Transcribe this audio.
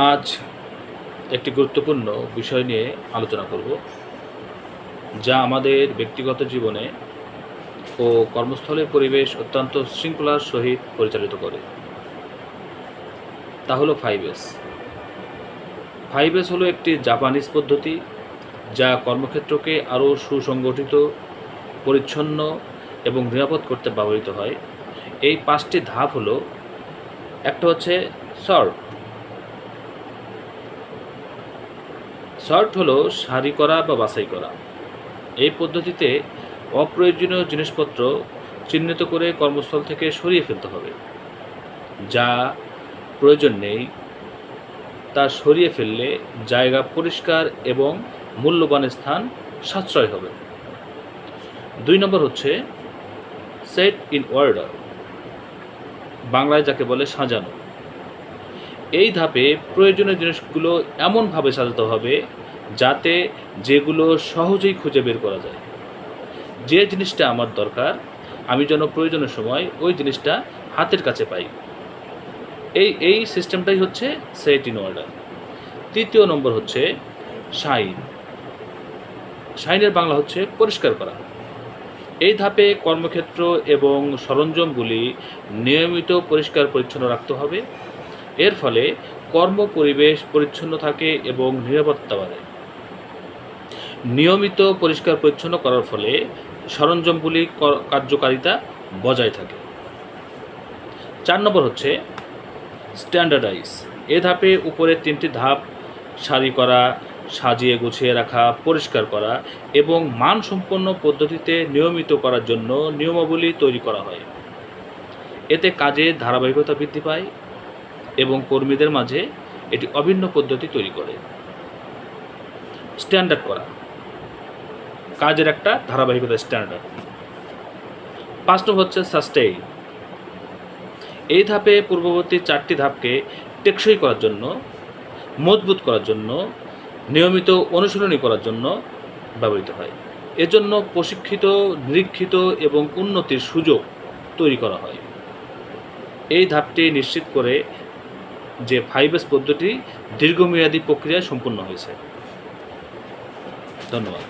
আজ একটি গুরুত্বপূর্ণ বিষয় নিয়ে আলোচনা করব, যা আমাদের ব্যক্তিগত জীবনে ও কর্মস্থলের পরিবেশ অত্যন্ত শৃঙ্খলার সহিত পরিচালিত করে। তা হলো 5S। 5S হলো একটি জাপানিজ পদ্ধতি, যা কর্মক্ষেত্রকে আরও সুসংগঠিত, পরিচ্ছন্ন এবং নিরাপদ করতে ব্যবহৃত হয়। এই 5টি ধাপ হলো, একটা হচ্ছে সর্ট। সর্ট হলো সারি করা বা বাছাই করা। এই পদ্ধতিতে অপ্রয়োজনীয় জিনিসপত্র চিহ্নিত করে কর্মস্থল থেকে সরিয়ে ফেলতে হবে। যা প্রয়োজন নেই তা সরিয়ে ফেললে জায়গা পরিষ্কার এবং মূল্যবান স্থান সাশ্রয় হবে। 2 নম্বর হচ্ছে সেট ইন অর্ডার, বাংলায় যাকে বলে সাজানো। এই ধাপে প্রয়োজনীয় জিনিসগুলো এমনভাবে সাজাতে হবে যাতে যেগুলো সহজেই খুঁজে বের করা যায়। যে জিনিসটা আমার দরকার, আমি যেন প্রয়োজনের সময় ওই জিনিসটা হাতের কাছে পাই। এই সিস্টেমটাই হচ্ছে সেট ইন অর্ডার। 3 নম্বর হচ্ছে শাইন। শাইনের বাংলা হচ্ছে পরিষ্কার করা। এই ধাপে কর্মক্ষেত্র এবং সরঞ্জামগুলি নিয়মিত পরিষ্কার পরিচ্ছন্ন রাখতে হবে। এর ফলে কর্ম পরিবেশ পরিচ্ছন্ন থাকে এবং নিরাপত্তা বাড়ে। নিয়মিত পরিষ্কার পরিচ্ছন্ন করার ফলে সরঞ্জামগুলি কার্যকারিতা বজায় থাকে। 4 নম্বর হচ্ছে স্ট্যান্ডার্ডাইজ। এ ধাপে উপরের 3টি ধাপ সারি করা, সাজিয়ে গুছিয়ে রাখা, পরিষ্কার করা এবং মানসম্পন্ন পদ্ধতিতে নিয়মিত করার জন্য নিয়মাবলী তৈরি করা হয়। এতে কাজের ধারাবাহিকতা বৃদ্ধি পায় এবং কর্মীদের মাঝে এটি অভিন্ন পদ্ধতি তৈরি করে। স্ট্যান্ডার্ড করা কাজের একটা ধারাবাহিকতা, স্ট্যান্ডার্ড। 5 নম্বর হচ্ছে সাস্টেইন। এই ধাপে পূর্ববর্তী 4টি ধাপকে টেকসই করার জন্য, মজবুত করার জন্য, নিয়মিত অনুশীলনী করার জন্য ব্যবহৃত হয়। এজন্য প্রশিক্ষিত, নিরীক্ষিত এবং উন্নতির সুযোগ তৈরি করা হয়। এই ধাপটি নিশ্চিত করে যে 5S পদ্ধতি দীর্ঘমেয়াদী প্রক্রিয়া সম্পন্ন হয়েছে। ধন্যবাদ।